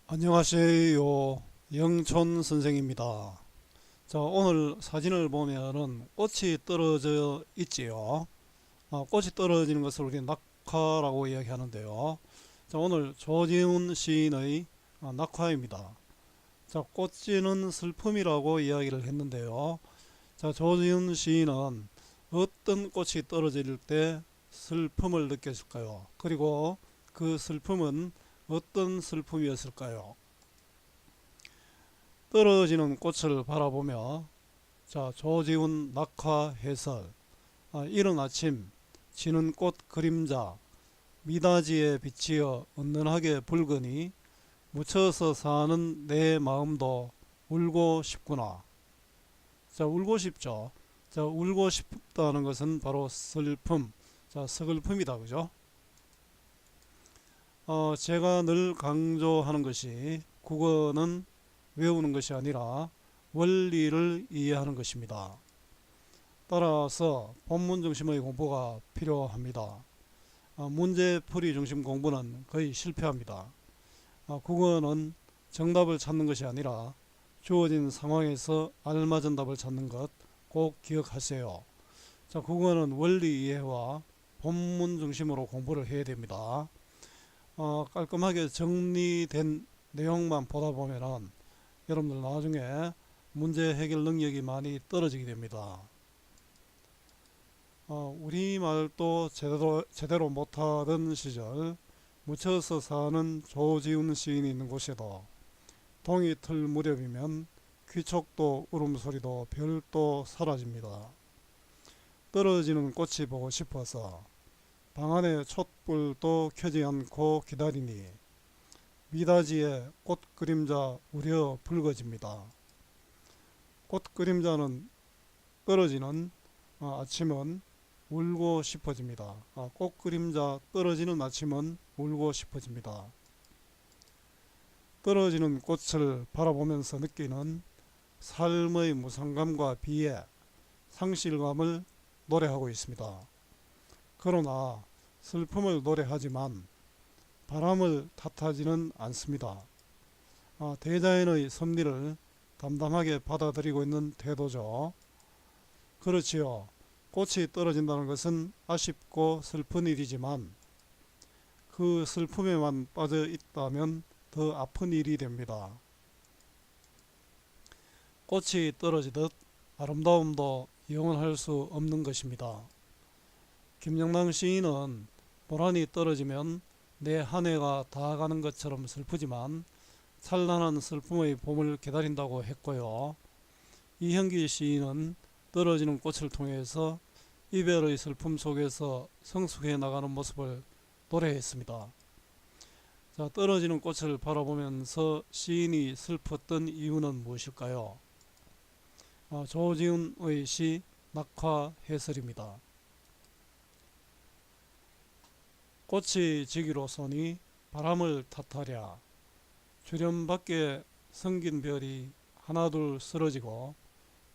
안녕하세요. 영촌 선생입니다. 자, 오늘 사진을 보면은 꽃이 떨어져 있지요. 꽃이 떨어지는 것을 우리 낙화라고 이야기하는데요. 자, 오늘 조지훈 시인의 낙화입니다. 자, 꽃지는 슬픔이라고 이야기를 했는데요. 자, 조지훈 시인은 어떤 꽃이 떨어질 때 슬픔을 느꼈을까요? 그리고 그 슬픔은 어떤 슬픔이었을까요? 떨어지는 꽃을 바라보며 자 조지훈 낙화 해설. 이른 아침 지는 꽃 그림자 미닫이에 비치어 은은하게 붉으니 묻혀서 사는 내 마음도 울고 싶구나. 자, 울고 싶죠. 자, 울고 싶다는 것은 바로 슬픔, 자, 서글픔이다, 그죠? 제가 늘 강조하는 것이 국어는 외우는 것이 아니라 원리를 이해하는 것입니다. 따라서 본문 중심의 공부가 필요합니다. 문제풀이 중심 공부는 거의 실패합니다. 국어는 정답을 찾는 것이 아니라 주어진 상황에서 알맞은 답을 찾는 것 꼭 기억하세요. 자, 국어는 원리 이해와 본문 중심으로 공부를 해야 됩니다. 깔끔하게 정리된 내용만 보다 보면은 여러분들 나중에 문제 해결 능력이 많이 떨어지게 됩니다. 우리말도 제대로 못하던 시절 묻혀서 사는 조지훈 시인이 있는 곳에도 동이 틀 무렵이면 귀촉도 울음소리도 별도 사라집니다. 떨어지는 꽃이 보고 싶어서 방 안에 촛불도 켜지 않고 기다리니 미닫이에 꽃 그림자 우려 붉어집니다. 꽃 그림자는 떨어지는 아침은 울고 싶어집니다. 꽃 그림자 떨어지는 아침은 울고 싶어집니다. 떨어지는 꽃을 바라보면서 느끼는 삶의 무상감과 비애, 상실감을 노래하고 있습니다. 그러나 슬픔을 노래하지만 바람을 탓하지는 않습니다. 대자연의 섭리를 담담하게 받아들이고 있는 태도죠. 그렇지요. 꽃이 떨어진다는 것은 아쉽고 슬픈 일이지만 그 슬픔에만 빠져 있다면 더 아픈 일이 됩니다. 꽃이 떨어지듯 아름다움도 영원할 수 없는 것입니다. 김영남 시인은 보란이 떨어지면 내 한 해가 다 가는 것처럼 슬프지만 찬란한 슬픔의 봄을 기다린다고 했고요. 이현기 시인은 떨어지는 꽃을 통해서 이별의 슬픔 속에서 성숙해 나가는 모습을 노래했습니다. 자, 떨어지는 꽃을 바라보면서 시인이 슬펐던 이유는 무엇일까요? 조지훈의 시 낙화 해설입니다. 꽃이 지기로서니 바람을 탓하랴. 주련 밖에 성긴 별이 하나둘 쓰러지고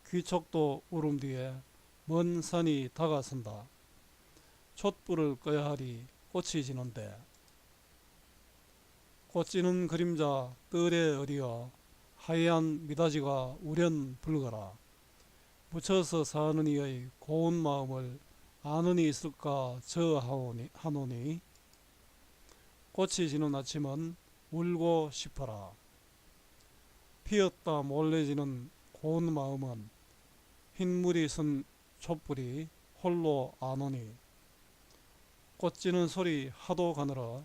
귀촉도 울음 뒤에 먼 산이 다가선다. 촛불을 꺼야 하리 꽃이 지는데. 꽃 지는 그림자 뜰에 어리어 하얀 미닫이가 우련 붉어라. 묻혀서 사는 이의 고운 마음을 아는 이 있을까 저 하노니. 꽃이 지는 아침은 울고 싶어라. 피었다 몰래 지는 고운 마음은 흰물이 쓴 촛불이 홀로 아노니. 꽃 지는 소리 하도 가느라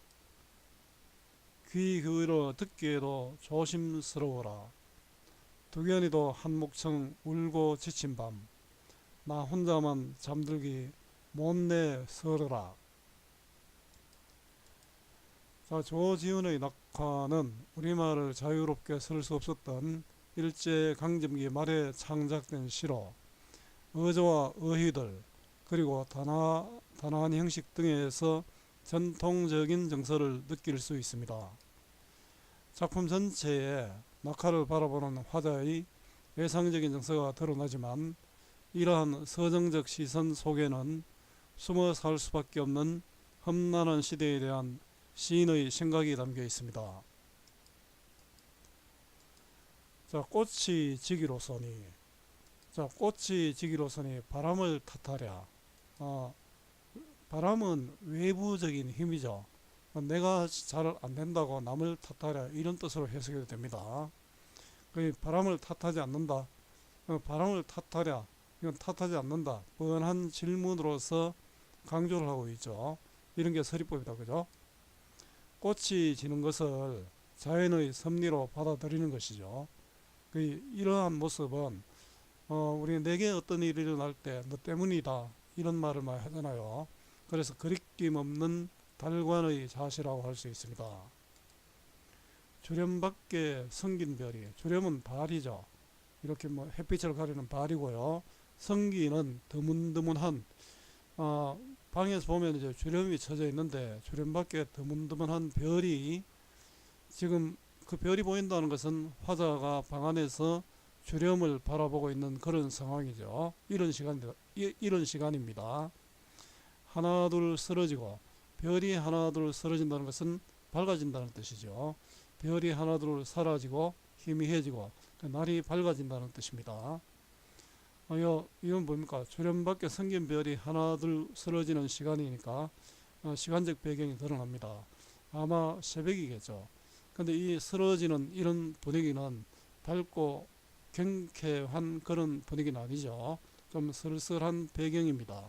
귀 기울여 듣기에도 조심스러워라. 두견이도 한목청 울고 지친 밤 나 혼자만 잠들기 못내 서러라. 자, 조지훈의 낙화는 우리말을 자유롭게 쓸 수 없었던 일제강점기 말에 창작된 시로 어조와 어휘들 그리고 단아한 형식 등에서 전통적인 정서를 느낄 수 있습니다. 작품 전체에 낙화를 바라보는 화자의 외상적인 정서가 드러나지만 이러한 서정적 시선 속에는 숨어 살 수밖에 없는 험난한 시대에 대한 시인의 생각이 담겨 있습니다. 자, 꽃이 지기로서니, 자, 꽃이 지기로서니 바람을 탓하랴. 어, 바람은 외부적인 힘이죠. 내가 잘 안 된다고 남을 탓하랴 이런 뜻으로 해석이 됩니다. 그 바람을 탓하지 않는다. 바람을 탓하랴. 이건 탓하지 않는다. 뻔한 질문으로서 강조를 하고 있죠. 이런 게 서리법이다. 그죠? 꽃이 지는 것을 자연의 섭리로 받아들이는 것이죠. 이러한 모습은 우리 내게 어떤 일이 일어날 때 너 때문이다 이런 말을 많이 하잖아요. 그래서 거리낌 없는 달관의 자세라고 할 수 있습니다. 주렴 밖에 성긴 별이, 주렴은 발이죠. 이렇게 뭐 햇빛을 가리는 발이고요. 성기는 드문드문한, 방에서 보면 이제 주렴이 쳐져 있는데 주렴 밖에 드문드문한 별이, 지금 그 별이 보인다는 것은 화자가 방 안에서 주렴을 바라보고 있는 그런 상황이죠. 이런 시간입니다. 하나 둘 쓰러지고, 별이 하나 둘 쓰러진다는 것은 밝아진다는 뜻이죠. 별이 하나 둘 사라지고 희미해지고 날이 밝아진다는 뜻입니다. 이건 뭡니까? 주렴 밖에 성긴 별이 하나 둘 쓰러지는 시간이니까 시간적 배경이 드러납니다. 아마 새벽이겠죠. 근데 이 쓰러지는 이런 분위기는 밝고 경쾌한 그런 분위기는 아니죠. 좀 쓸쓸한 배경입니다.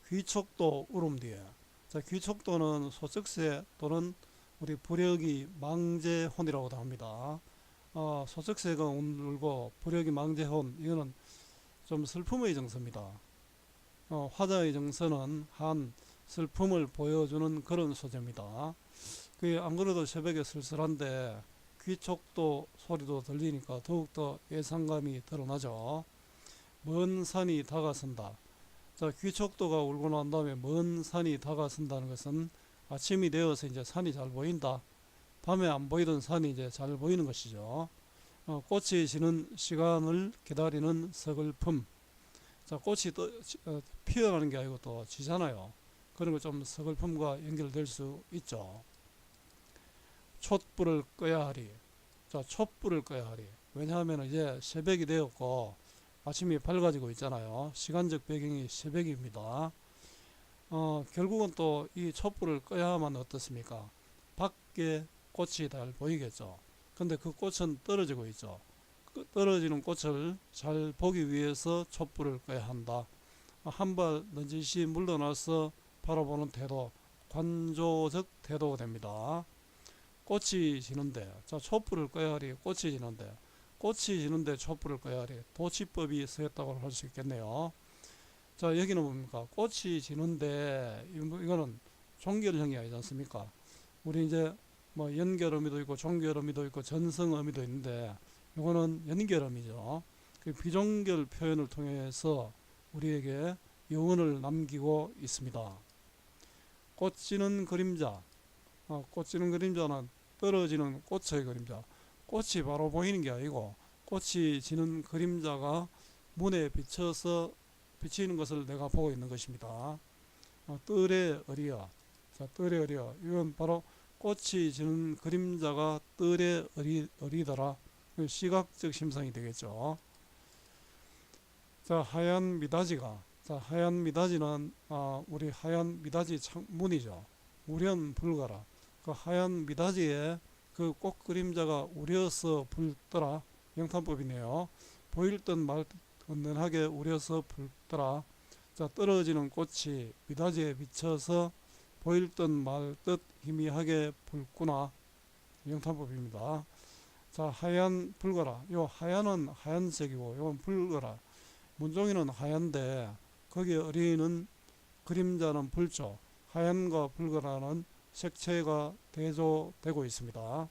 귀촉도 울음 뒤에. 자, 귀촉도는 소쩍새 또는 우리 부력이 망제혼이라고도 합니다. 소쩍새가 울고 부력이 망제혼, 이거는 좀 슬픔의 정서입니다. 화자의 정서는 한 슬픔을 보여주는 그런 소재입니다. 안 그래도 새벽에 쓸쓸한데 귀촉도 소리도 들리니까 더욱더 예상감이 드러나죠. 먼 산이 다가선다. 자, 귀촉도가 울고 난 다음에 먼 산이 다가선다는 것은 아침이 되어서 이제 산이 잘 보인다. 밤에 안 보이던 산이 이제 잘 보이는 것이죠. 꽃이 지는 시간을 기다리는 서글픔. 자, 꽃이 피어나는 게 아니고 또 지잖아요. 그런 거 좀 서글픔과 연결될 수 있죠. 촛불을 꺼야 하리. 자, 촛불을 꺼야 하리. 왜냐하면 이제 새벽이 되었고 아침이 밝아지고 있잖아요. 시간적 배경이 새벽입니다. 결국은 또 이 촛불을 꺼야만 어떻습니까? 밖에 꽃이 잘 보이겠죠. 근데 그 꽃은 떨어지고 있죠. 그 떨어지는 꽃을 잘 보기 위해서 촛불을 꺼야 한다. 한 발 넌지시 물러나서 바라보는 태도, 관조적 태도가 됩니다. 꽃이 지는데, 자, 촛불을 꺼야 하리. 꽃이 지는데 촛불을 꺼야 하리. 도치법이 쓰였다고 할 수 있겠네요. 자, 여기는 뭡니까? 꽃이 지는데, 이거는 종결형이 아니지 않습니까? 우리 이제 뭐 연결어미도 있고 종결어미도 있고 전성어미도 있는데, 이거는 연결어미죠. 그 비종결 표현을 통해서 우리에게 여운을 남기고 있습니다. 꽃지는 그림자. 꽃지는 그림자는 떨어지는 꽃의 그림자. 꽃이 바로 보이는 게 아니고 꽃이 지는 그림자가 문에 비치는 것을 내가 보고 있는 것입니다. 뜰에 어리야. 자, 뜰에 어리야. 이건 바로 꽃이 지는 그림자가 뜰에 어리더라. 시각적 심상이 되겠죠. 자, 하얀 미닫이가. 자, 하얀 미닫이는 우리 하얀 미닫이 문이죠. 우련불가라. 그 하얀 미닫이에 그 꽃 그림자가 우려서 붉더라. 영탄법이네요. 보일 듯 말 듯 은은하게 우려서 붉더라. 자, 떨어지는 꽃이 미닫이에 비쳐서 보일 듯 말 듯 희미하게 붉구나. 영탄법입니다. 자, 하얀 붉어라. 요 하얀은 하얀색이고 요건 붉어라. 문종이는 하얀데 거기에 어리는 그림자는 붉죠. 하얀과 붉어라는 색채가 대조되고 있습니다.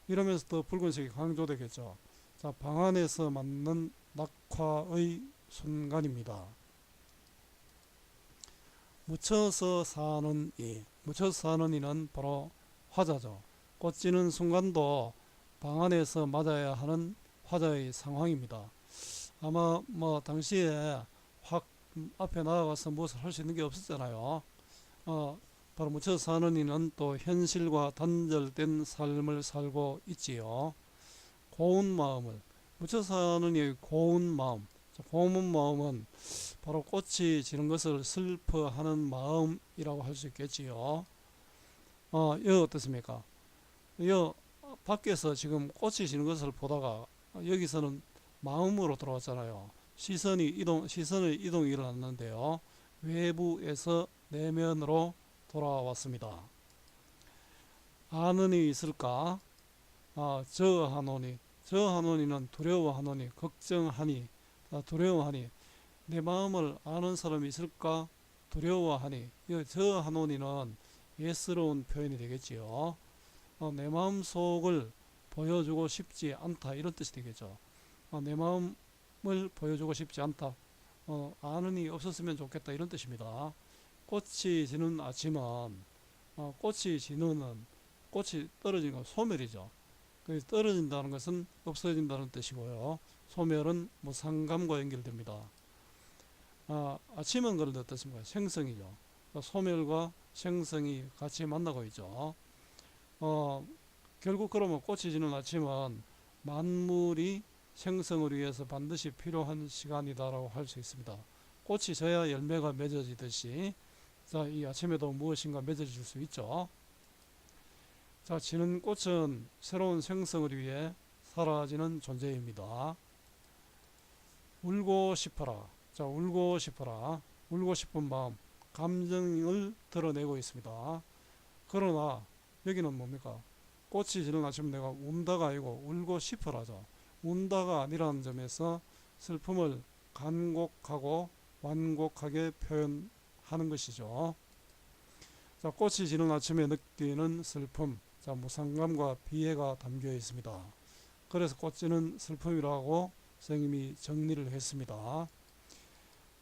이러면서 더 붉은색이 강조되겠죠. 자, 방 안에서 맞는 낙화의 순간입니다. 묻혀서 사는 이. 묻혀서 사는 이는 바로 화자죠. 꽃 지는 순간도 방 안에서 맞아야 하는 화자의 상황입니다. 아마 뭐 당시에 확 앞에 나아가서 무엇을 할 수 있는 게 없었잖아요. 바로 묻혀서 사는 이는 또 현실과 단절된 삶을 살고 있지요. 고운 마음을 묻혀서 하는 이 고운 마음. 자, 고운 마음은 바로 꽃이 지는 것을 슬퍼하는 마음이라고 할 수 있겠지요. 이거 어떻습니까? 이거 밖에서 지금 꽃이 지는 것을 보다가 여기서는 마음으로 들어왔잖아요. 시선의 이동이 일어났는데요. 외부에서 내면으로 돌아왔습니다. 아는이 있을까? 저하노니. 저하노니는 두려워하노니, 걱정하니, 두려워하니. 내 마음을 아는 사람이 있을까? 두려워하니. 이 저하노니는 예스러운 표현이 되겠지요. 내 마음 속을 보여주고 싶지 않다 이런 뜻이 되겠죠. 내 마음을 보여주고 싶지 않다. 아는 이 없었으면 좋겠다 이런 뜻입니다. 꽃이 지는 아침은 꽃이 떨어지는 건 소멸이죠. 떨어진다는 것은 없어진다는 뜻이고요. 소멸은 무상감과 연결됩니다. 아침은 그런데 어떻습니까? 생성이죠. 소멸과 생성이 같이 만나고 있죠. 결국 그러면 꽃이 지는 아침은 만물이 생성을 위해서 반드시 필요한 시간이다라고 할 수 있습니다. 꽃이 져야 열매가 맺어지듯이 자, 이 아침에도 무엇인가 맺어질 수 있죠. 자, 지는 꽃은 새로운 생성을 위해 사라지는 존재입니다. 울고 싶어라. 자, 울고 싶어라. 울고 싶은 마음, 감정을 드러내고 있습니다. 그러나 여기는 뭡니까? 꽃이 지는 아침 내가 운다가 아니고 울고 싶어라죠. 운다가 아니라는 점에서 슬픔을 간곡하고 완곡하게 표현하는 것이죠. 자, 꽃이 지는 아침에 느끼는 슬픔, 자, 무상감과 비애가 담겨 있습니다. 그래서 꽃지는 슬픔이라고 선생님이 정리를 했습니다.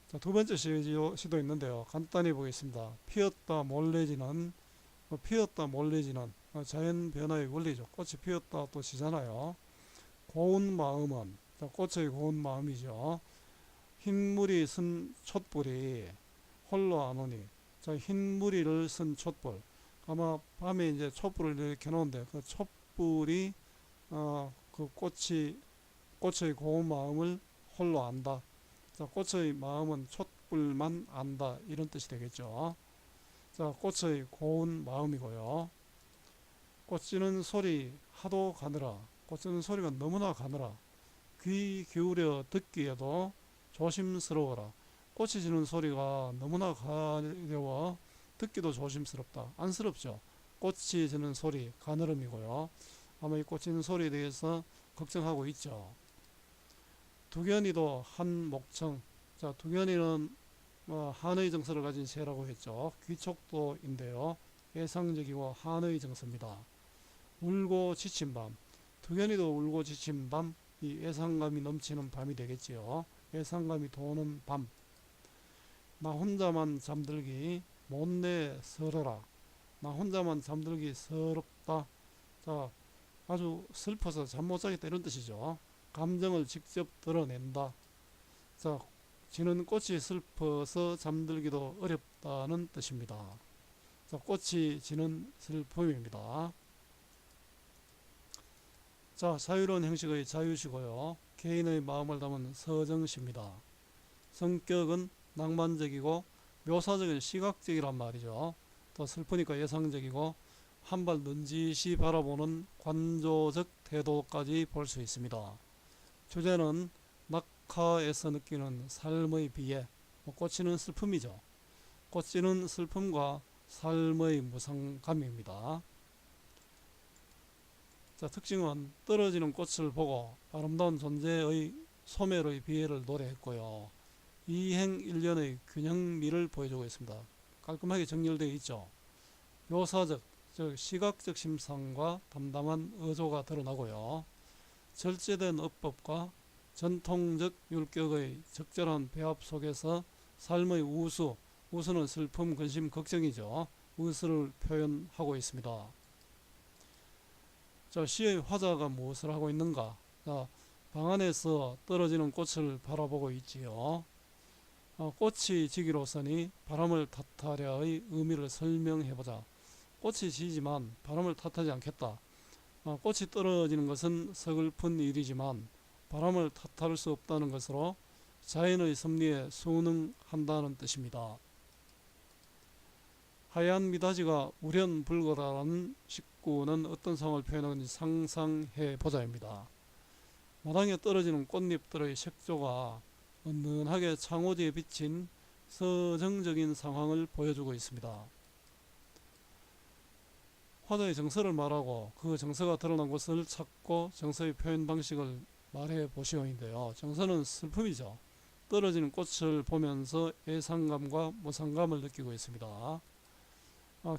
자, 두 번째 시도 있는데요. 간단히 보겠습니다. 피었다 몰래지는 자연 변화의 원리죠. 꽃이 피었다 또 지잖아요. 고운 마음은, 자, 꽃의 고운 마음이죠. 흰무리 쓴 촛불이 홀로 안 오니. 자, 흰무리를 쓴 촛불. 아마 밤에 이제 촛불을 이렇게 켜놓은데 그 촛불이 그 꽃의 고운 마음을 홀로 안다. 자, 꽃의 마음은 촛불만 안다. 이런 뜻이 되겠죠. 자, 꽃의 고운 마음이고요. 꽃지는 소리 하도 가느라, 꽃지는 소리가 너무나 가느라 귀 기울여 듣기에도 조심스러워라. 꽃이 지는 소리가 너무나 가려워 듣기도 조심스럽다. 안쓰럽죠. 꽃이 지는 소리 가느름이고요. 아마 이 꽃 지는 소리에 대해서 걱정하고 있죠. 두견이도 한 목청. 자, 두견이는 한의 정서를 가진 새라고 했죠. 귀족도인데요. 예상적이고 한의 정서입니다. 울고 지친 밤. 두견이도 울고 지친 밤. 이 예상감이 넘치는 밤이 되겠지요. 예상감이 도는 밤. 나 혼자만 잠들기 못내 서러라. 나 혼자만 잠들기 서럽다. 자, 아주 슬퍼서 잠 못 자겠다 이런 뜻이죠. 감정을 직접 드러낸다. 자, 지는 꽃이 슬퍼서 잠들기도 어렵다는 뜻입니다. 자, 꽃이 지는 슬픔입니다. 자, 자유로운 형식의 자유시고요. 개인의 마음을 담은 서정시입니다. 성격은 낭만적이고 묘사적인 시각적이란 말이죠. 또 슬프니까 예상적이고 한 발 넌지시 바라보는 관조적 태도까지 볼 수 있습니다. 주제는 낙하에서 느끼는 삶의 비애, 꽃이는 슬픔이죠. 꽃지는 슬픔과 삶의 무상감입니다. 자, 특징은 떨어지는 꽃을 보고 아름다운 존재의 소멸의 비애를 노래했고요. 이행일련의 균형미를 보여주고 있습니다. 깔끔하게 정렬되어 있죠. 묘사적, 즉 시각적 심상과 담담한 어조가 드러나고요. 절제된 어법과 전통적 율격의 적절한 배합 속에서 삶의 우수는 슬픔, 근심, 걱정이죠. 우수를 표현하고 있습니다. 자, 시의 화자가 무엇을 하고 있는가? 자, 방 안에서 떨어지는 꽃을 바라보고 있지요. 꽃이 지기로서니 바람을 탓하려의 의미를 설명해보자. 꽃이 지지만 바람을 탓하지 않겠다. 꽃이 떨어지는 것은 서글픈 일이지만 바람을 탓할 수 없다는 것으로 자연의 섭리에 순응한다는 뜻입니다. 하얀 미닫이가 우련불거라는 식구는 어떤 상황을 표현하는지 상상해 보자입니다. 마당에 떨어지는 꽃잎들의 색조가 은은하게 창호지에 비친 서정적인 상황을 보여주고 있습니다. 화자의 정서를 말하고 그 정서가 드러난 곳을 찾고 정서의 표현 방식을 말해 보시오인데요. 정서는 슬픔이죠. 떨어지는 꽃을 보면서 애상감과 무상감을 느끼고 있습니다.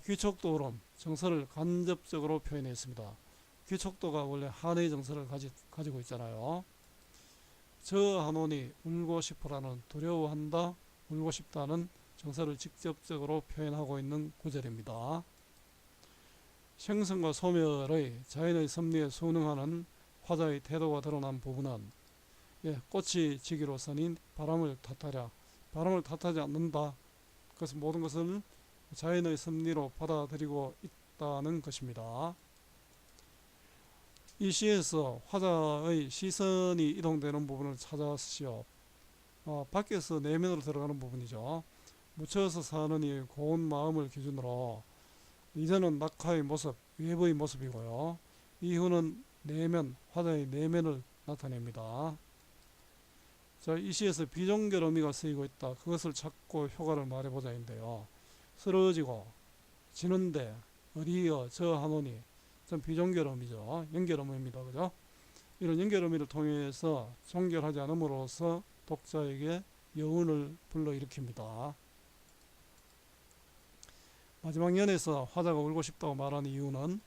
귀촉도름, 정서를 간접적으로 표현했습니다. 귀촉도가 원래 한의 정서를 가지고 있잖아요. 저 한온이 울고 싶어라는 두려워한다, 울고 싶다는 정서를 직접적으로 표현하고 있는 구절입니다. 생선과 소멸의 자연의 섭리에 순응하는 화자의 태도가 드러난 부분은 꽃이 지기로서는 바람을 탓하지 않는다. 그것은 모든 것을 자연의 섭리로 받아들이고 있다는 것입니다. 이 시에서 화자의 시선이 이동되는 부분을 찾아시오. 밖에서 내면으로 들어가는 부분이죠. 묻혀서 사는 이 고운 마음을 기준으로 이전은 낙화의 모습, 외부의 모습이고요. 이후는 내면, 화자의 내면을 나타냅니다. 자, 이 시에서 비종결 의미가 쓰이고 있다. 그것을 찾고 효과를 말해보자인데요. 쓰러지고 지는데 어디여 저 하노니 좀 비종결 의미죠. 연결 의미입니다. 그죠? 이런 연결 의미를 통해서 종결하지 않음으로써 독자에게 여운을 불러일으킵니다. 마지막 연에서 화자가 울고 싶다고 말하는 이유는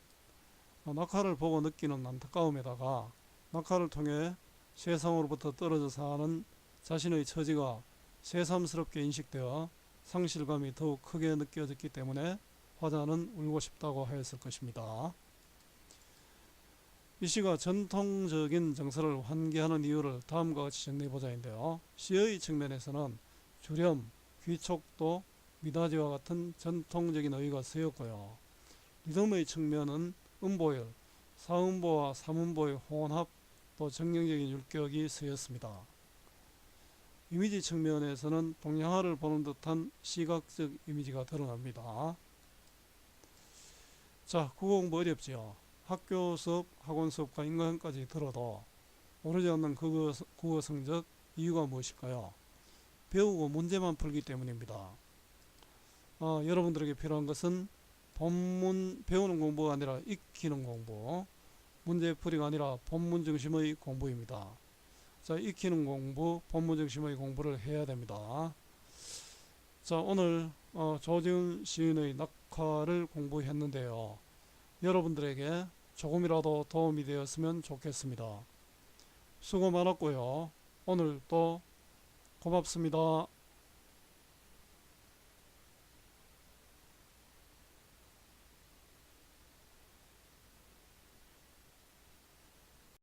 낙하를 보고 느끼는 안타까움에다가 낙하를 통해 세상으로부터 떨어져 사는 자신의 처지가 새삼스럽게 인식되어 상실감이 더욱 크게 느껴졌기 때문에 화자는 울고 싶다고 하였을 것입니다. 이 시가 전통적인 정서를 환기하는 이유를 다음과 같이 정리해보자인데요. 시의 측면에서는 주렴, 귀촉도, 미닫이와 같은 전통적인 어휘가 쓰였고요. 리듬의 측면은 음보열, 사음보와 삼음보의 혼합, 또 정형적인 율격이 쓰였습니다. 이미지 측면에서는 동양화를 보는 듯한 시각적 이미지가 드러납니다. 자, 국어 공부 어렵지요. 학교 수업, 학원 수업과 인강까지 들어도 오르지 않는 국어 성적 이유가 무엇일까요? 배우고 문제만 풀기 때문입니다. 여러분들에게 필요한 것은 본문 배우는 공부가 아니라 익히는 공부, 문제풀이가 아니라 본문 중심의 공부입니다. 자, 익히는 공부, 본문 중심의 공부를 해야 됩니다. 자, 오늘 조지훈 시인의 낙화를 공부했는데요. 여러분들에게 조금이라도 도움이 되었으면 좋겠습니다. 수고 많았고요. 오늘 또 고맙습니다.